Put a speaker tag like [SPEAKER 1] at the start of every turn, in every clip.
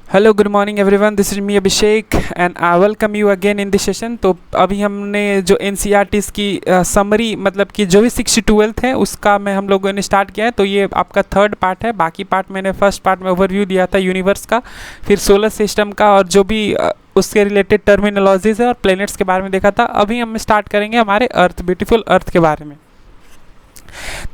[SPEAKER 1] Hello good morning everyone, this is me Abhishek and I welcome you again in this session. तो अभी हमने जो NCERTs की summary मतलब कि जो भी 6-12 है उसका मैं हम लोगों ने स्टार्ट किया है। तो ये आपका थर्ड पार्ट है। बाकी पार्ट मैंने फर्स्ट पार्ट में ओवरव्यू दिया था यूनिवर्स का, फिर सोलर सिस्टम का और जो भी उसके रिलेटेड टर्मिनोलॉजीज है और प्लैनेट्स के बारे में देखा था। अभी हम स्टार्ट करेंगे हमारे अर्थ, ब्यूटीफुल अर्थ के बारे में।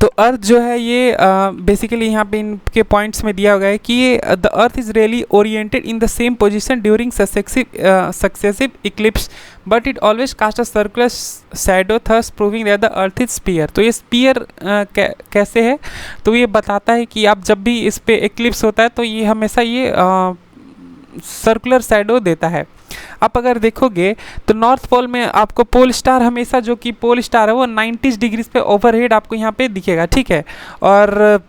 [SPEAKER 1] तो अर्थ जो है ये बेसिकली यहाँ पे इनके पॉइंट्स में दिया गया है कि ये the earth is really oriented in the same position during successive eclipse but it always cast a circular shadow thus proving that the earth is sphere. तो ये स्पीयर कैसे है, तो ये बताता है कि आप जब भी इस पे इक्लिप्स होता है तो ये हमेशा ये सर्कुलर शैडो देता है। आप अगर देखोगे तो नॉर्थ पोल में आपको पोल स्टार हमेशा, जो कि पोल स्टार है वो 90 डिग्रीज पे ओवरहेड आपको यहाँ पे दिखेगा, ठीक है। और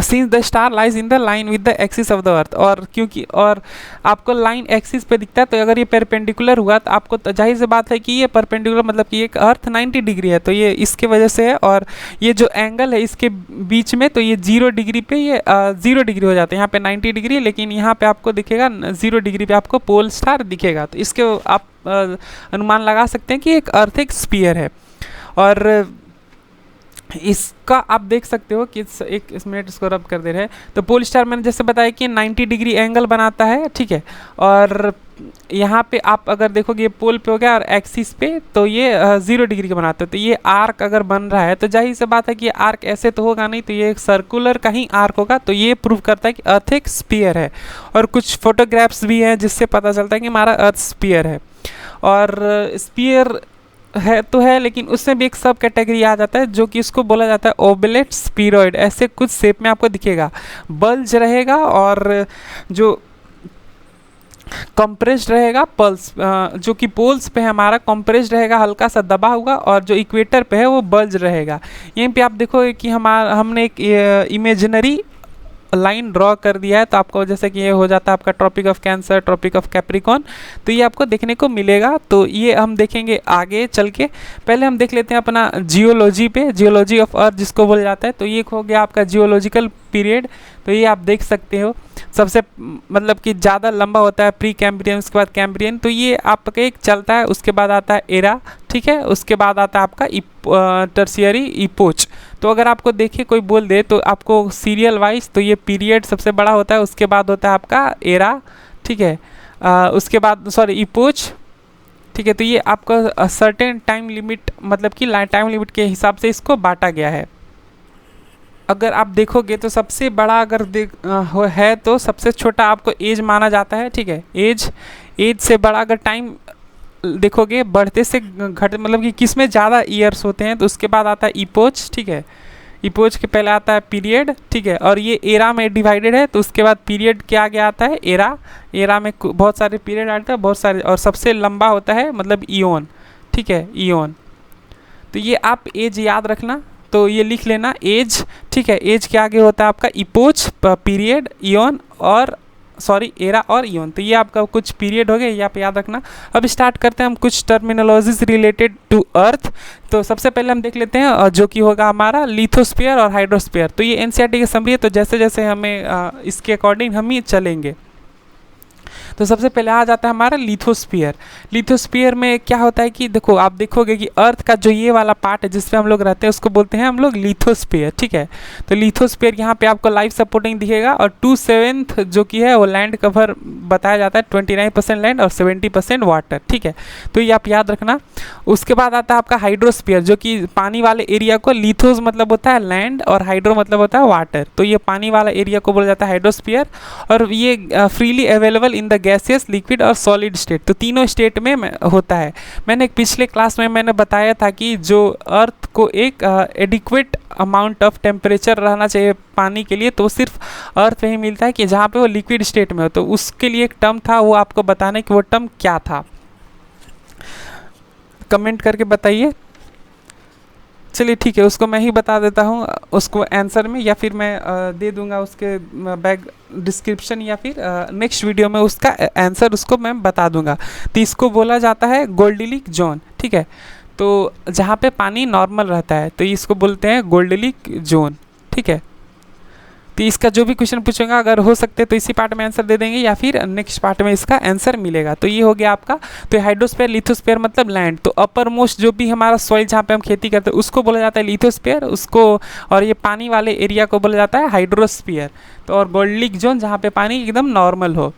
[SPEAKER 1] since the star lies in the line with the axis of the earth, और क्योंकि और आपको लाइन एक्सिस पे दिखता है तो अगर ये परपेंडिकुलर हुआ तो आपको तो जाहिर सी बात है कि ये परपेंडिकुलर मतलब कि एक अर्थ 90 डिग्री है, तो ये इसके वजह से है। और ये जो एंगल है इसके बीच में, तो ये 0 डिग्री पे ये 0 डिग्री हो जाता है। यहाँ पे 90 डिग्री है लेकिन यहाँ पे आपको दिखेगा 0 डिग्री पे आपको पोल स्टार दिखेगा। तो इसके आप अनुमान लगा सकते हैं कि एक अर्थ एक स्फीयर है। और इसका आप देख सकते हो कि एक मिनट इसको रब कर दे रहे हैं। तो पोल स्टार मैंने जैसे बताया कि 90 डिग्री एंगल बनाता है, ठीक है। और यहाँ पे आप अगर देखोगे ये पोल पे हो गया और एक्सिस पे तो ये 0 डिग्री का बनाता है। तो ये आर्क अगर बन रहा है तो जाहिर सी बात है कि ये आर्क ऐसे तो होगा नहीं, तो ये एक सर्कुलर का ही आर्क होगा। तो ये प्रूव करता है कि अर्थ एक स्फीयर है। और कुछ फोटोग्राफ्स भी हैं जिससे पता चलता है कि हमारा अर्थ स्फीयर है। और स्फीयर है तो है, लेकिन उसमें भी एक सब कैटेगरी आ जाता है जो कि इसको बोला जाता है ओबलेट स्पीरॉइड। ऐसे कुछ शेप में आपको दिखेगा, बल्ज रहेगा और जो कंप्रेस्ड रहेगा पल्स, जो कि पोल्स पे है हमारा कंप्रेस्ड रहेगा, हल्का सा दबा हुआ, और जो इक्वेटर पे है वो बल्ज रहेगा। यहीं पे आप देखोगे कि हमने एक इमेजिनरी लाइन ड्रॉ कर दिया है। तो आपको जैसे कि ये हो जाता है आपका tropic of cancer, tropic of capricorn, तो ये आपको देखने को मिलेगा। तो ये हम देखेंगे आगे चल के। पहले हम देख लेते हैं अपना जियोलॉजी पे, जियोलॉजी ऑफ अर्थ जिसको बोला जाता है। तो ये हो गया आपका जियोलॉजिकल पीरियड। तो ये आप देख सकते हो सबसे मतलब कि ज़्यादा लंबा होता है प्री कैम्ब्रियन, उसके बाद कैम्ब्रियन। तो ये आपका एक चलता है, उसके बाद आता है एरा, ठीक है। उसके बाद आता है आपका टर्शियरी इपोच। तो अगर आपको देखिए कोई बोल दे तो आपको सीरियल वाइज, तो ये पीरियड सबसे बड़ा होता है, उसके बाद होता है आपका एरा, ठीक है। उसके बाद इपोच, ठीक है। तो ये आपका सर्टेन टाइम लिमिट मतलब कि टाइम लिमिट के हिसाब से इसको बांटा गया है। अगर आप देखोगे तो सबसे बड़ा अगर है तो सबसे छोटा आपको एज माना जाता है, ठीक है। एज से बड़ा अगर टाइम देखोगे बढ़ते से घट मतलब कि किस में ज़्यादा ईयर्स होते हैं, तो उसके बाद आता है इपोच, ठीक है। इपोच के पहले आता है पीरियड, ठीक है। और ये एरा में डिवाइडेड है, तो उसके बाद पीरियड के आगे आता है एरा। एरा में बहुत सारे पीरियड आते हैं, बहुत सारे, और सबसे लंबा होता है मतलब ईओन, ठीक है, ईओन। तो ये आप एज याद रखना, तो ये लिख लेना एज, ठीक है। एज के आगे होता है आपका इपोच, पीरियड, ईओन और एरा और ईओन। तो ये आपका कुछ पीरियड हो गए, ये आप याद रखना। अब स्टार्ट करते हैं हम कुछ टर्मिनोलॉजीज रिलेटेड टू अर्थ। तो सबसे पहले हम देख लेते हैं जो कि होगा हमारा लिथोस्फीयर और हाइड्रोस्फीयर। तो ये एनसीईआरटी की समरी है, तो जैसे जैसे हमें इसके अकॉर्डिंग हम ही चलेंगे। तो सबसे पहले आ जाता है हमारा लिथोस्फीयर। लिथोस्फीयर में क्या होता है कि देखो आप देखोगे कि अर्थ का जो ये वाला पार्ट है जिस पे हम लोग रहते हैं उसको बोलते हैं हम लोग लिथोस्फीयर, ठीक है। तो लिथोस्फीयर यहाँ पे आपको लाइफ सपोर्टिंग दिखेगा, और 2/7 जो कि है वो लैंड कवर बताया जाता है, 29% लैंड और 70% वाटर, ठीक है। तो ये आप याद रखना। उसके बाद आता है आपका हाइड्रोस्फीयर, जो कि पानी वाले एरिया को, लिथोस मतलब होता है लैंड और हाइड्रो मतलब होता है वाटर, तो ये पानी वाला एरिया को बोला जाता है हाइड्रोस्फीयर। और ये freely available in the gaseous, liquid और सॉलिड स्टेट, तो तीनों स्टेट में होता है। मैंने एक पिछले क्लास में मैंने बताया था कि जो अर्थ को एक एडिक्वेट अमाउंट ऑफ टेम्परेचर रहना चाहिए पानी के लिए, तो सिर्फ अर्थ में ही मिलता है कि जहाँ पे वो लिक्विड स्टेट में हो। तो उसके लिए एक टर्म था, वो आपको बताना है कि वो टर्म क्या था, कमेंट करके बताइए। चलिए ठीक है, उसको मैं ही बता देता हूँ उसको आंसर में, या फिर मैं दे दूंगा उसके बैक डिस्क्रिप्शन, या फिर नेक्स्ट वीडियो में उसका आंसर उसको मैं बता दूंगा। तो इसको बोला जाता है गोल्डलिक जोन, ठीक है। तो जहाँ पे पानी नॉर्मल रहता है तो इसको बोलते हैं गोल्डलिक जोन, ठीक है। तो इसका जो भी क्वेश्चन पूछूंगा अगर हो सकते तो इसी पार्ट में आंसर दे देंगे या फिर नेक्स्ट पार्ट में इसका आंसर मिलेगा। तो ये हो गया आपका। तो हाइड्रोस्फीयर, लिथोस्फीयर मतलब लैंड। तो अपर मोस्ट जो भी हमारा सॉइल जहाँ पे हम खेती करते हैं उसको बोला जाता है लिथोस्फीयर, उसको, और ये पानी वाले एरिया को बोला जाता है हाइड्रोस्फीयर। तो और गोल्डिक जोन जहाँ पे पानी एकदम नॉर्मल हो।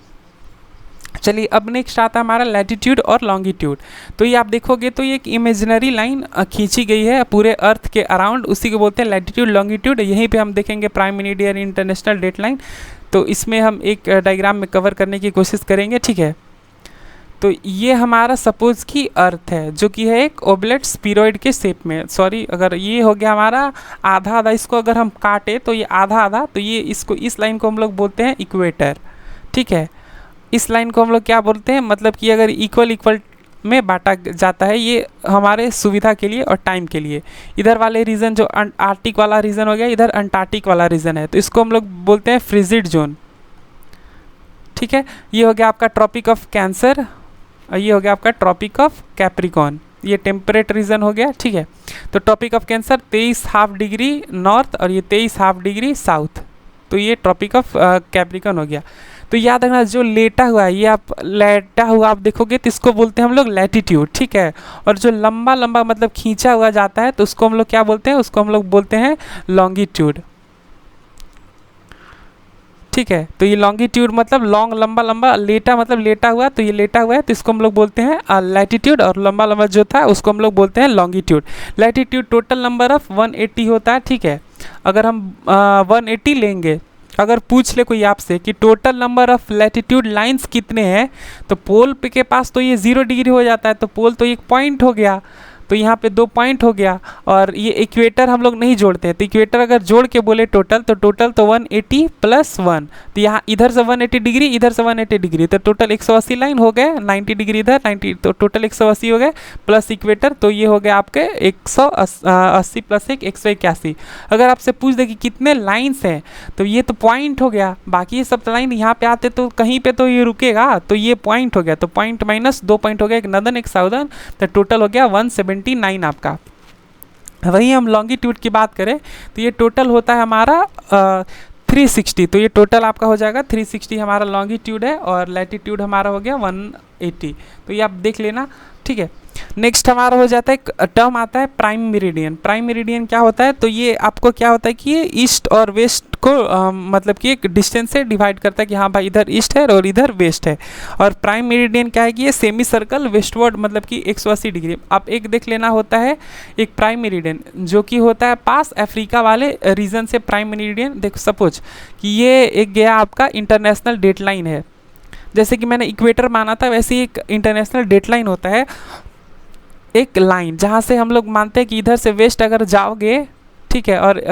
[SPEAKER 1] चलिए अब नेक्स्ट आता है हमारा लैटिट्यूड और लॉन्गिट्यूड। तो ये आप देखोगे तो ये एक इमेजिनरी लाइन खींची गई है पूरे अर्थ के अराउंड, उसी को बोलते हैं लैटिट्यूड लॉन्गिट्यूड। यहीं पे हम देखेंगे prime meridian, international date line. तो इसमें हम एक डायग्राम में कवर करने की कोशिश करेंगे, ठीक है। तो ये हमारा सपोज की अर्थ है जो कि है एक ओबलेट स्पीरोइड के शेप में। सॉरी, अगर ये हो गया हमारा आधा आधा, इसको अगर हम काटे तो ये आधा आधा, तो ये इसको, इस लाइन को हम लोग बोलते हैं इक्वेटर, ठीक है। इस लाइन को हम लोग क्या बोलते हैं, मतलब कि अगर इक्वल इक्वल में बांटा जाता है, ये हमारे सुविधा के लिए और टाइम के लिए। इधर वाले रीजन जो आर्टिक वाला रीजन हो गया, इधर अंटार्कटिक वाला रीजन है, तो इसको हम लोग बोलते हैं फ्रिजिड जोन, ठीक है। ये हो गया आपका ट्रॉपिक ऑफ कैंसर, और ये हो गया आपका ट्रॉपिक ऑफ कैप्रिकॉन, ये टेम्परेट रीजन हो गया, ठीक है। तो tropic of cancer 23.5 degree north और ये 23.5 डिग्री साउथ, तो ये ट्रॉपिक ऑफ कैप्रिकॉन हो गया। तो याद रखना जो लेटा हुआ है, ये आप लेटा हुआ आप देखोगे तो इसको बोलते हैं हम लोग लैटिट्यूड, ठीक है। और जो लंबा लंबा मतलब खींचा हुआ जाता है तो उसको हम लोग क्या बोलते हैं, उसको हम लोग बोलते हैं लॉन्गिट्यूड, ठीक है। तो ये लॉन्गिट्यूड मतलब लॉन्ग, लंबा लंबा, लेटा मतलब लेटा हुआ, तो ये लेटा हुआ है तो इसको हम लोग बोलते हैं लैटिट्यूड, और लंबा लंबा जो था उसको हम लोग बोलते हैं longitude. Latitude total number of 180 होता है, ठीक है। अगर हम 180 लेंगे, अगर पूछ ले कोई आपसे कि total number of latitude lines कितने हैं, तो पोल पे के पास तो ये 0 डिग्री हो जाता है, तो पोल तो एक पॉइंट हो गया, तो यहाँ पे 2 पॉइंट हो गया। और ये इक्वेटर हम लोग नहीं जोड़ते हैं, तो इक्वेटर अगर जोड़ के बोले टोटल, तो टोटल तो 180 + 1, तो यहाँ इधर से 180 डिग्री, इधर से 180 डिग्री, तो टोटल 180 लाइन हो गए, 90 डिग्री इधर 90, तो टोटल 180 हो गए प्लस इक्वेटर, तो ये हो गया आपके 180 + 1 181। अगर आपसे पूछ दे कि कितने लाइन्स हैं, तो ये तो पॉइंट हो गया, बाकी ये सब लाइन यहाँ पे आते तो कहीं पे तो ये रुकेगा, तो ये पॉइंट हो गया, तो पॉइंट माइनस 2 पॉइंट हो गया, एक नॉर्दर्न एक साउदर्न, तो टोटल हो गया 179 आपका। वहीं हम लॉन्गिट्यूड की बात करें तो ये टोटल होता है हमारा 360, तो ये टोटल आपका हो जाएगा 360 हमारा लॉन्गिट्यूड है, और लैटिट्यूड हमारा हो गया 180, तो ये आप देख लेना, ठीक है। नेक्स्ट हमारा हो जाता है, एक टर्म आता है प्राइम मेरिडियन। प्राइम मेरिडियन क्या होता है, तो ये आपको क्या होता है कि ये ईस्ट और वेस्ट को मतलब कि एक डिस्टेंस से डिवाइड करता है कि हाँ भाई इधर ईस्ट है और इधर वेस्ट है। और प्राइम मेरिडियन क्या है कि ये सेमी सर्कल वेस्टवर्ड मतलब कि 180 डिग्री। आप एक देख लेना होता है एक प्राइम मेरिडियन जो कि होता है पास अफ्रीका वाले रीजन से। प्राइम मेरिडियन देखो, सपोज कि ये एक गया आपका इंटरनेशनल डेट लाइन है, जैसे कि मैंने इक्वेटर माना था, वैसे ही एक इंटरनेशनल डेट लाइन होता है, एक लाइन जहाँ से हम लोग मानते हैं कि इधर से वेस्ट अगर जाओगे, ठीक है, और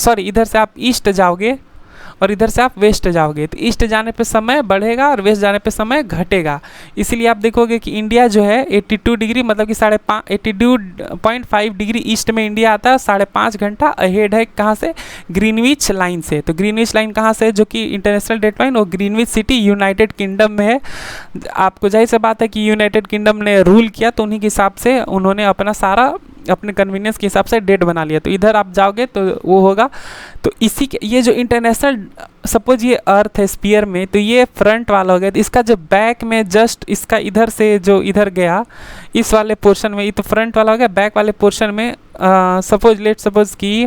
[SPEAKER 1] सॉरी इधर से आप ईस्ट जाओगे और इधर से आप वेस्ट जाओगे, तो ईस्ट जाने पे समय बढ़ेगा और वेस्ट जाने पे समय घटेगा। इसीलिए आप देखोगे कि इंडिया जो है 82 डिग्री मतलब कि 82.5 डिग्री ईस्ट में इंडिया आता है, 5.5 घंटा अहेड है कहाँ से, ग्रीनविच लाइन से। तो ग्रीनविच लाइन कहाँ से है, जो कि इंटरनेशनल डेट लाइन, वो ग्रीनविच सिटी यूनाइटेड किंगडम में है। आपको जाहिर सी बात है कि यूनाइटेड किंगडम ने रूल किया तो उन्हीं के हिसाब से उन्होंने अपना सारा अपने कन्वीनियंस के हिसाब से डेट बना लिया, तो इधर आप जाओगे तो वो होगा। तो इसी के ये जो इंटरनेशनल, सपोज ये अर्थ है स्फीयर में, तो ये फ्रंट वाला हो गया, तो इसका जो बैक में जस्ट इसका इधर से जो इधर गया इस वाले पोर्शन में, ये तो फ्रंट वाला हो गया। बैक वाले पोर्शन में सपोज कि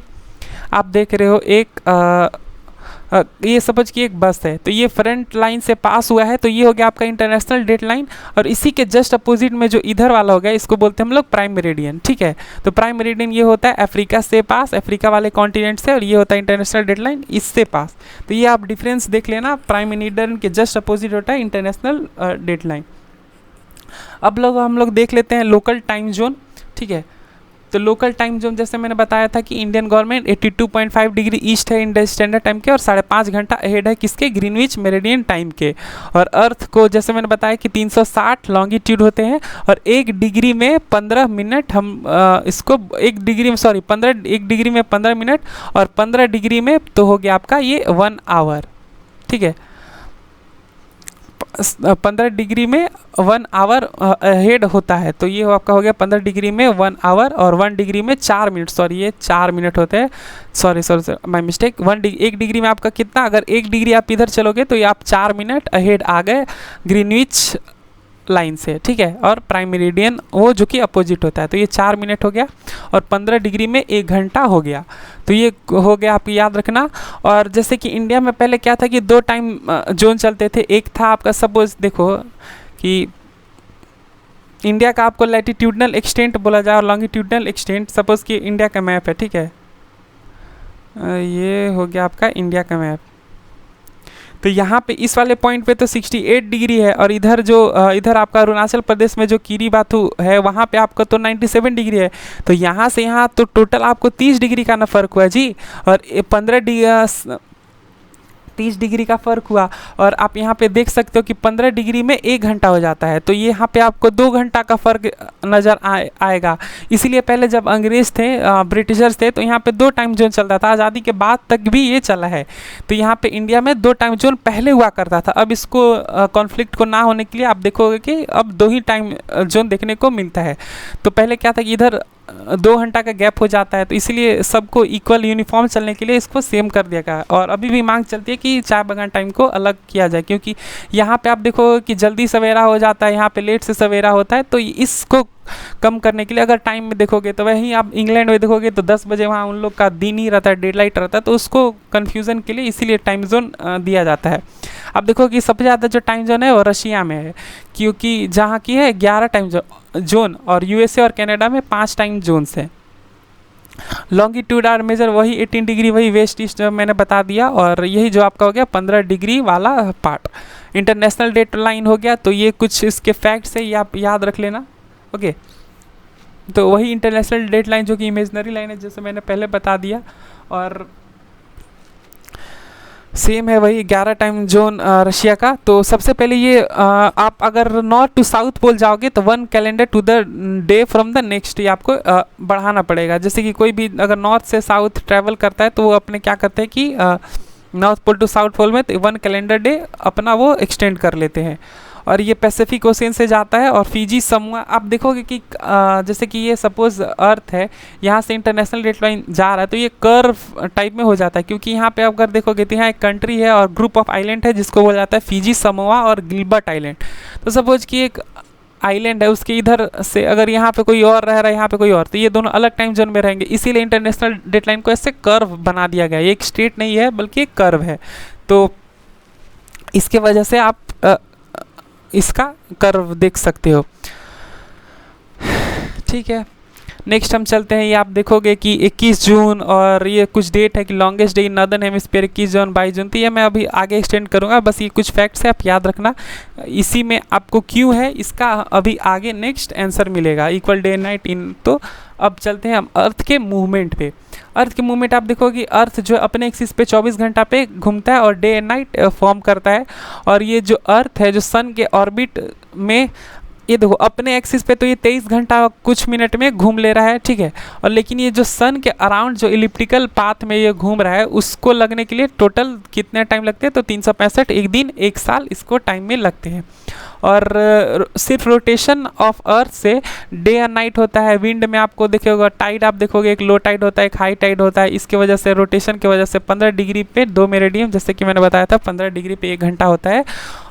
[SPEAKER 1] आप देख रहे हो एक ये सपोज कि एक बस है, तो ये फ्रंट लाइन से पास हुआ है, तो ये हो गया आपका इंटरनेशनल डेट लाइन। और इसी के जस्ट अपोजिट में जो इधर वाला हो गया इसको बोलते हैं हम लोग प्राइम मेरिडियन, ठीक है। तो प्राइम मेरिडियन ये होता है अफ्रीका से पास, अफ्रीका वाले कॉन्टिनेंट से, और ये होता है इंटरनेशनल डेट लाइन इससे पास। तो ये आप डिफरेंस देख लेना, प्राइम मेरिडियन के जस्ट अपोजिट होता है इंटरनेशनल डेट लाइन। अब हम लोग देख लेते हैं लोकल टाइम जोन, ठीक है। तो लोकल टाइम जोन जैसे मैंने बताया था कि इंडियन गवर्नमेंट 82.5 डिग्री ईस्ट है इंडियन स्टैंडर्ड टाइम के, और 5.5 घंटा अहेड है किसके, ग्रीनविच मेरिडियन टाइम के। और अर्थ को जैसे मैंने बताया कि 360 लॉन्गिट्यूड होते हैं, और 1 डिग्री में 15 मिनट हम इसको 1 डिग्री में 1 डिग्री में 15 मिनट, और 15 डिग्री में तो हो गया आपका ये 1 आवर, ठीक है। 15 डिग्री में 1 आवर अहेड होता है। तो ये आपका हो गया 15 डिग्री में 1 आवर और 1 डिग्री में 4 मिनट, सॉरी ये 4 मिनट होते हैं, सॉरी माय मिस्टेक। 1 डिग्री में आपका कितना, अगर 1 डिग्री आप इधर चलोगे तो ये आप 4 मिनट अहेड आ गए ग्रीनविच लाइन से, ठीक है। और प्राइम मेरिडियन वो जो कि अपोजिट होता है, तो ये 4 मिनट हो गया और 15 डिग्री में 1 घंटा हो गया। तो ये हो गया, आपको याद रखना। और जैसे कि इंडिया में पहले क्या था कि 2 टाइम जोन चलते थे। एक था आपका, सपोज देखो कि इंडिया का आपको लैटिट्यूडनल एक्सटेंट बोला जाए और लॉन्गिट्यूडनल एक्सटेंट, सपोज कि इंडिया का मैप है, ठीक है। ये हो गया आपका इंडिया का मैप। तो यहाँ पे इस वाले पॉइंट पे तो 68 डिग्री है और इधर जो इधर आपका अरुणाचल प्रदेश में जो किरीबाथू है वहाँ पे आपका तो 97 डिग्री है। तो यहाँ से यहाँ तो टोटल आपको 30 डिग्री का ना फ़र्क हुआ जी, और 30 डिग्री का फ़र्क हुआ। और आप यहाँ पे देख सकते हो कि 15 डिग्री में 1 घंटा हो जाता है। तो ये यहाँ पे आपको 2 घंटा का फ़र्क नज़र आएगा। इसीलिए पहले जब अंग्रेज़ थे, ब्रिटिशर्स थे, तो यहाँ पे 2 टाइम जोन चलता था। आज़ादी के बाद तक भी ये चला है। तो यहाँ पे इंडिया में 2 टाइम जोन पहले हुआ करता था। अब इसको कॉन्फ्लिक्ट को ना होने के लिए आप देखोगे कि अब 2 ही टाइम जोन देखने को मिलता है। तो पहले क्या था कि इधर 2 घंटा का गैप हो जाता है, तो इसलिए सबको इक्वल यूनिफॉर्म चलने के लिए इसको सेम कर दिया गया। और अभी भी मांग चलती है कि चाय बागान टाइम को अलग किया जाए, क्योंकि यहाँ पे आप देखो कि जल्दी सवेरा हो जाता है, यहाँ पे लेट से सवेरा होता है। तो इसको कम करने के लिए अगर टाइम में देखोगे तो वहीं आप इंग्लैंड में देखोगे तो 10 बजे वहाँ उन लोग का दिन ही रहता है, डे लाइट रहता है। तो उसको कन्फ्यूज़न के लिए इसीलिए टाइम जोन दिया जाता है। अब देखो कि सबसे ज़्यादा जो टाइम जोन है वो रशिया में है, क्योंकि जहाँ की है 11 टाइम जोन और यूएसए और कनाडा में 5 टाइम जोन्स हैं। लॉन्गिट्यूड आर मेजर वही 18 डिग्री, वही वेस्ट ईस्ट मैंने बता दिया। और यही जो आपका हो गया 15 डिग्री वाला पार्ट। इंटरनेशनल डेट लाइन हो गया। तो ये कुछ इसके फैक्ट्स है, ये आप याद रख लेना, ओके। तो वही इंटरनेशनल डेट लाइन जो कि इमेजनरी लाइन है, जैसे मैंने पहले बता दिया। और सेम है वही 11 टाइम जोन रशिया का। तो सबसे पहले ये आप अगर नॉर्थ टू साउथ पोल जाओगे तो 1 calendar to the day from the next, ये आपको बढ़ाना पड़ेगा। जैसे कि कोई भी अगर नॉर्थ से साउथ ट्रैवल करता है तो वो अपने क्या करते हैं कि north pole to south pole में तो 1 कैलेंडर डे अपना वो एक्सटेंड कर लेते हैं। और ये पैसिफिक ओशियन से जाता है। और फिजी समूह आप देखोगे कि जैसे कि ये सपोज अर्थ है, यहाँ से इंटरनेशनल डेट लाइन जा रहा है तो ये कर्व टाइप में हो जाता है, क्योंकि यहाँ पे आप अगर देखोगे तो यहाँ एक कंट्री है और ग्रुप ऑफ आइलैंड है जिसको बोला जाता है फिजी समोआ और गिलबर्ट आइलैंड। तो सपोज कि एक आइलैंड है, उसके इधर से अगर यहाँ पे कोई और रह रहा है, यहाँ पे कोई और, तो ये दोनों अलग टाइम जोन में रहेंगे। इसीलिए इंटरनेशनल डेट लाइन को ऐसे कर्व बना दिया गया है। ये एक स्ट्रेट नहीं है बल्कि एक कर्व है। तो इसके वजह से आप इसका कर्व देख सकते हो, ठीक है। नेक्स्ट हम चलते हैं, ये आप देखोगे कि 21 जून और ये कुछ डेट है कि longest day in northern hemisphere 21 जून 22 जून। तो ये मैं अभी आगे एक्सटेंड करूँगा, बस ये कुछ फैक्ट्स है आप याद रखना। इसी में आपको क्यों है इसका अभी आगे नेक्स्ट आंसर मिलेगा, इक्वल डे नाइट इन। तो अब चलते हैं हम अर्थ के मूवमेंट पे। अर्थ के मूवमेंट आप देखो कि अर्थ जो अपने एक्सिस पे 24 घंटा पे घूमता है और डे एंड नाइट फॉर्म करता है। और ये जो अर्थ है जो सन के ऑर्बिट में, ये देखो अपने एक्सिस पे तो ये 23 घंटा कुछ मिनट में घूम ले रहा है, ठीक है। और लेकिन ये जो सन के अराउंड जो इलिप्टिकल पाथ में ये घूम रहा है उसको लगने के लिए टोटल कितने टाइम लगते हैं, तो 365 एक दिन 1 साल इसको टाइम में लगते हैं। और सिर्फ रोटेशन ऑफ अर्थ से डे एंड नाइट होता है। विंड में आपको देखोगे टाइड आप देखोगे एक लो टाइड होता है, एक हाई टाइड होता है। इसके वजह से रोटेशन की वजह से 15 डिग्री पे 2 मेरिडियम, जैसे कि मैंने बताया था 15 डिग्री पे 1 घंटा होता है।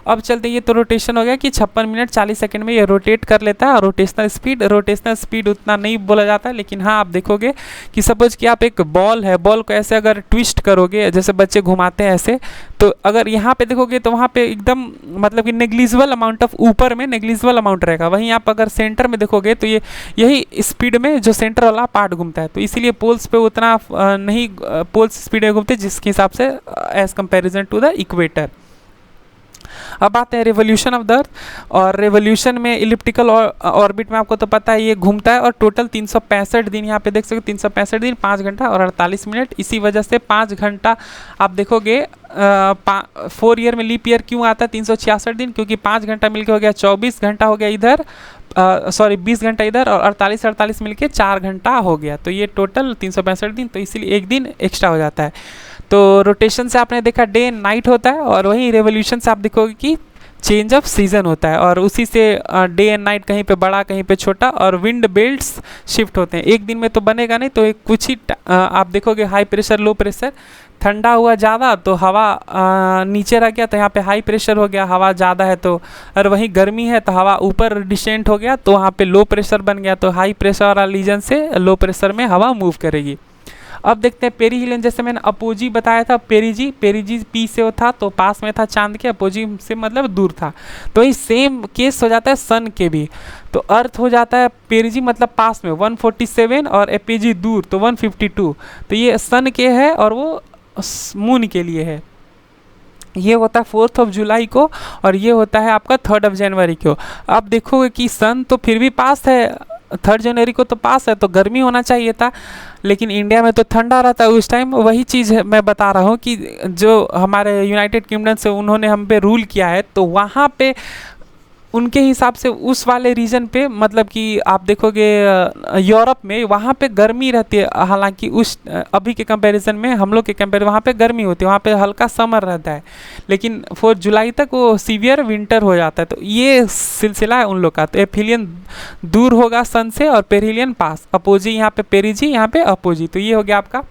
[SPEAKER 1] अब चलते ये तो रोटेशन हो गया कि 56 मिनट 40 सेकंड में ये रोटेट कर लेता है। और रोटेशनल स्पीड उतना नहीं बोला जाता है, लेकिन हाँ आप देखोगे कि सपोज कि आप एक बॉल है, बॉल को ऐसे अगर ट्विस्ट करोगे जैसे बच्चे घुमाते हैं ऐसे, तो अगर यहाँ पे देखोगे तो वहाँ पे एकदम मतलब कि नेग्लिजिबल अमाउंट ऑफ ऊपर में नेग्लिजिबल अमाउंट रहेगा। वहीं आप अगर सेंटर में देखोगे तो ये यही स्पीड में जो सेंटर वाला पार्ट घूमता है। तो इसीलिए पोल्स पे उतना नहीं पोल्स स्पीड में घूमते जिसके हिसाब से as comparison to the equator. अब आते हैं रेवोल्यूशन ऑफ द अर्थ। और रेवोल्यूशन में इलिप्टिकल ऑर्बिट में आपको तो पता है ये घूमता है और टोटल 365 दिन, यहाँ पे देख सकते हो 365 दिन 5 घंटा और 48 मिनट। इसी वजह से 5 घंटा आप देखोगे 4 ईयर में लीप ईयर क्यों आता है 366 दिन, क्योंकि 5 घंटा मिलके हो गया 24 घंटा हो गया इधर, सॉरी 20 घंटा इधर और 48 मिलके 4 घंटा हो गया। तो ये टोटल 365 दिन, तो इसीलिए एक दिन एक्स्ट्रा हो जाता है। तो रोटेशन से आपने देखा डे नाइट होता है और वहीं रेवोल्यूशन से आप देखोगे कि चेंज ऑफ सीजन होता है और उसी से डे एंड नाइट कहीं पे बड़ा कहीं पे छोटा और विंड बेल्ट्स शिफ्ट होते हैं। एक दिन में तो बनेगा नहीं, तो एक कुछ ही आप देखोगे हाई प्रेशर लो प्रेशर, ठंडा हुआ ज़्यादा तो हवा नीचे रह गया तो यहाँ पे हाई प्रेशर हो गया, हवा ज़्यादा है तो, और वहीं गर्मी है तो हवा ऊपर डिसेंट हो गया तो वहाँ पे लो प्रेशर बन गया, तो हाई प्रेशर वाला रीजन से लो प्रेशर में हवा मूव करेगी। अब देखते हैं पेरीहिलियन, जैसे मैंने अपोजी बताया था, पेरीजी, पेरीजी पी से वो था तो पास में था चांद के, अपोजी से मतलब दूर था, तो ये सेम केस हो जाता है सन के भी। तो अर्थ हो जाता है पेरीजी मतलब पास में 147 और एपीजी दूर तो 152, तो ये सन के है और वो मून के लिए है। ये होता है 4 जुलाई को और ये होता है आपका 3 जनवरी को। अब देखोगे कि सन तो फिर भी पास है, 3 जनवरी को तो पास है तो गर्मी होना चाहिए था, लेकिन इंडिया में तो ठंडा रहता है उस टाइम। वही चीज़ है मैं बता रहा हूँ कि जो हमारे यूनाइटेड किंगडम से उन्होंने हम पे रूल किया है तो वहाँ पे उनके हिसाब से उस वाले रीजन पे मतलब कि आप देखोगे यूरोप में वहाँ पे गर्मी रहती है, हालांकि उस अभी के कंपैरिजन में हम लोग के कंपेयर वहाँ पे गर्मी होती है, वहाँ पे हल्का समर रहता है, लेकिन 4 जुलाई तक वो सीवियर विंटर हो जाता है। तो ये सिलसिला है उन लोग का। तो एफिलियन दूर होगा सन से और पेरिलियन पास, अपोजी यहाँ पे पेरीजी, यहाँ पे अपोजी, तो ये हो गया आपका।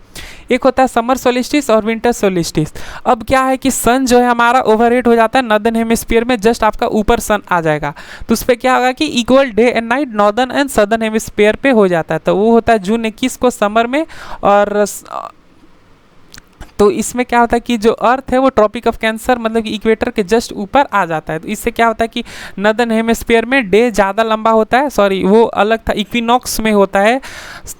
[SPEAKER 1] एक होता है समर सोलिस्टिस और विंटर सोलिस्टिस। अब क्या है कि सन जो है हमारा ओवरहेड हो जाता है नॉर्दर्न हेमिस्फीयर में, जस्ट आपका ऊपर सन आ जाएगा, तो उस पर क्या होगा कि equal day and night northern and southern hemisphere पे हो जाता है, तो वो होता है जून 21 को समर में। और तो इसमें क्या होता है कि जो अर्थ है वो ट्रॉपिक ऑफ कैंसर मतलब कि इक्वेटर के जस्ट ऊपर आ जाता है, तो इससे क्या होता है कि नॉर्दर्न हेमिस्फीयर में डे ज़्यादा लंबा होता है, सॉरी वो अलग था, इक्विनॉक्स में होता है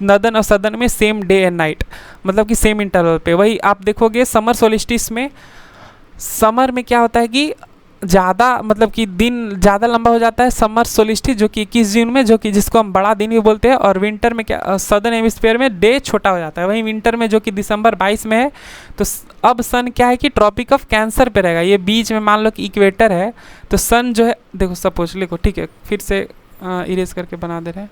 [SPEAKER 1] नॉर्दर्न और सदर्न में सेम डे एंड नाइट मतलब कि सेम इंटरवल पे। वही आप देखोगे समर सोलिस्टिस में, समर में क्या होता है कि ज़्यादा मतलब कि दिन ज़्यादा लंबा हो जाता है समर सोलिस्टिस जो कि 21 जून में, जो कि जिसको हम बड़ा दिन भी बोलते हैं। और विंटर में क्या सदर्न हेमिस्फीयर में डे छोटा हो जाता है, वहीं विंटर में जो कि दिसंबर 22 में है। तो अब सन क्या है कि ट्रॉपिक ऑफ कैंसर पे रहेगा, ये बीच में मान लो कि इक्वेटर है, तो सन जो है देखो सपोज लिखो, ठीक है फिर से इरेज करके बना दे रहे हैं।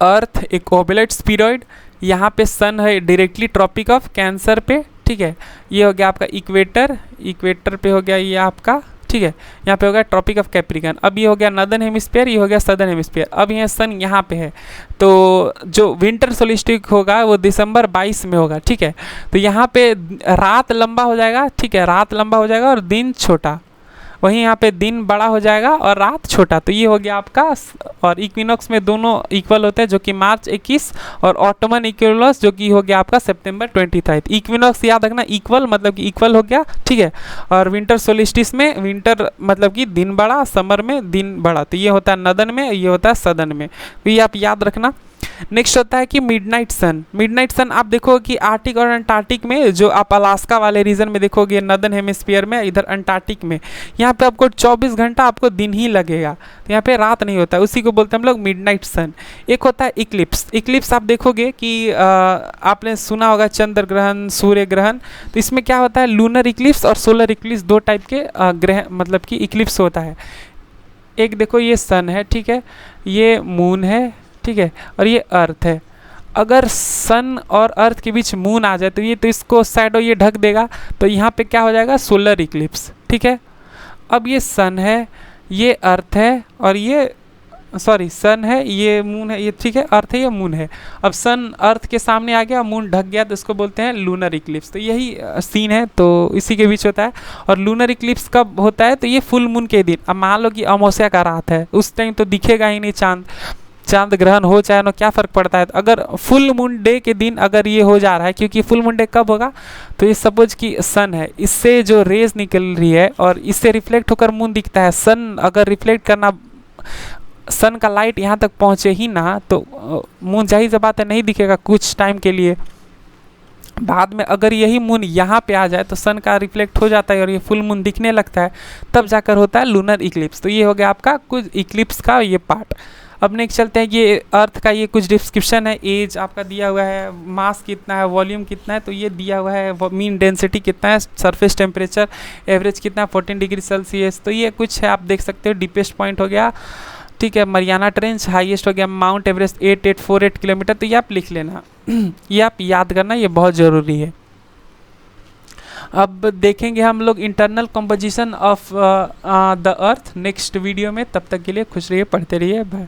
[SPEAKER 1] अर्थ एक ओबलेट स्फीरॉइड, यहाँ पे सन है डायरेक्टली ट्रॉपिक ऑफ कैंसर पे, ठीक है। ये हो गया आपका इक्वेटर, इक्वेटर पे हो गया ये आपका, ठीक है। यहाँ पे हो गया ट्रॉपिक ऑफ कैप्रिकन। अब ये हो गया नॉर्दर्न हेमिस्फीयर, ये हो गया सदर्न हेमिस्फीयर। अब ये सन यहाँ पे है, तो जो विंटर सोलिस्टिक होगा वो दिसंबर 22 में होगा, ठीक है। तो यहाँ पे रात लंबा हो जाएगा, ठीक है, रात लंबा हो जाएगा और दिन छोटा, वहीं यहाँ पे दिन बड़ा हो जाएगा और रात छोटा, तो ये हो गया आपका। और इक्विनॉक्स में दोनों इक्वल होते हैं जो कि मार्च 21, और ऑटोमन इक्विनॉक्स जो कि हो गया आपका सितंबर 23। इक्विनॉक्स याद रखना इक्वल मतलब कि इक्वल हो गया, ठीक है। और विंटर सोलिस्टिस में विंटर मतलब कि दिन बड़ा, समर में दिन बड़ा, तो ये होता है नॉर्दर्न में, ये होता है सदर्न में, तो ये आप याद रखना। नेक्स्ट होता है कि मिडनाइट सन। मिडनाइट सन आप देखोगे कि आर्टिक और अंटार्कटिक में, जो आप अलास्का वाले रीजन में देखोगे नॉर्दर्न हेमिस्फीयर में, इधर अंटार्कटिक में, यहाँ पे आपको 24 घंटा आपको दिन ही लगेगा, तो यहाँ पे रात नहीं होता है, उसी को बोलते हैं हम लोग मिडनाइट सन। एक होता है इक्लिप्स। इक्लिप्स आप देखोगे कि आपने सुना होगा चंद्र ग्रहण, सूर्य ग्रहण, तो इसमें क्या होता है लूनर इक्लिप्स और सोलर इक्लिप्स, दो टाइप के ग्रह मतलब कि इक्लिप्स होता है। एक देखो ये सन है, ठीक है, ये मून है, ठीक है, और ये अर्थ है। अगर सन और अर्थ के बीच मून आ जाए तो ये, तो इसको शैडो ये ढक देगा, तो यहाँ पे क्या हो जाएगा सोलर इक्लिप्स, ठीक है। अब ये सन है, ये अर्थ है, और ये सॉरी सन है, ये मून है, ये ठीक है, अर्थ है, ये मून है। अब सन अर्थ के सामने आ गया, मून ढक गया, तो इसको बोलते हैं लूनर इक्लिप्स। तो यही सीन है, तो इसी के बीच होता है। और लूनर इक्लिप्स कब होता है, तो ये फुल मून के दिन। अब मान लो कि अमावस्या का रात है, उस टाइम तो दिखेगा ही नहीं चांद, चांद ग्रहण हो चाहे ना, क्या फ़र्क पड़ता है। तो अगर फुल मून डे के दिन अगर ये हो जा रहा है, क्योंकि फुल मून डे कब होगा, तो ये सपोज कि सन है, इससे जो रेज निकल रही है और इससे रिफ्लेक्ट होकर मून दिखता है। सन अगर रिफ्लेक्ट करना, सन का लाइट यहाँ तक पहुँचे ही ना, तो मून जाहिर सी बात है नहीं दिखेगा कुछ टाइम के लिए। बाद में अगर यही मून यहाँ पे आ जाए तो सन का रिफ्लेक्ट हो जाता है और ये फुल मून दिखने लगता है, तब जाकर होता है लूनर इक्लिप्स। तो ये हो गया आपका कुछ इक्लिप्स का ये पार्ट। अब नेक्स्ट चलते हैं, ये अर्थ का ये कुछ डिस्क्रिप्शन है। एज आपका दिया हुआ है, मास कितना है, वॉल्यूम कितना है, तो ये दिया हुआ है। मीन डेंसिटी कितना है, सरफेस टेम्परेचर एवरेज कितना है 14 डिग्री सेल्सियस, तो ये कुछ है आप देख सकते हो। डीपेस्ट पॉइंट हो गया, ठीक है, मरियाना ट्रेंच। हाईएस्ट हो गया माउंट एवरेस्ट 8848 किलोमीटर, तो ये आप लिख लेना ये आप याद करना, ये बहुत ज़रूरी है। अब देखेंगे हम लोग internal composition of the earth next video में। तब तक के लिए खुश रहिए, पढ़ते रहिए, बाय।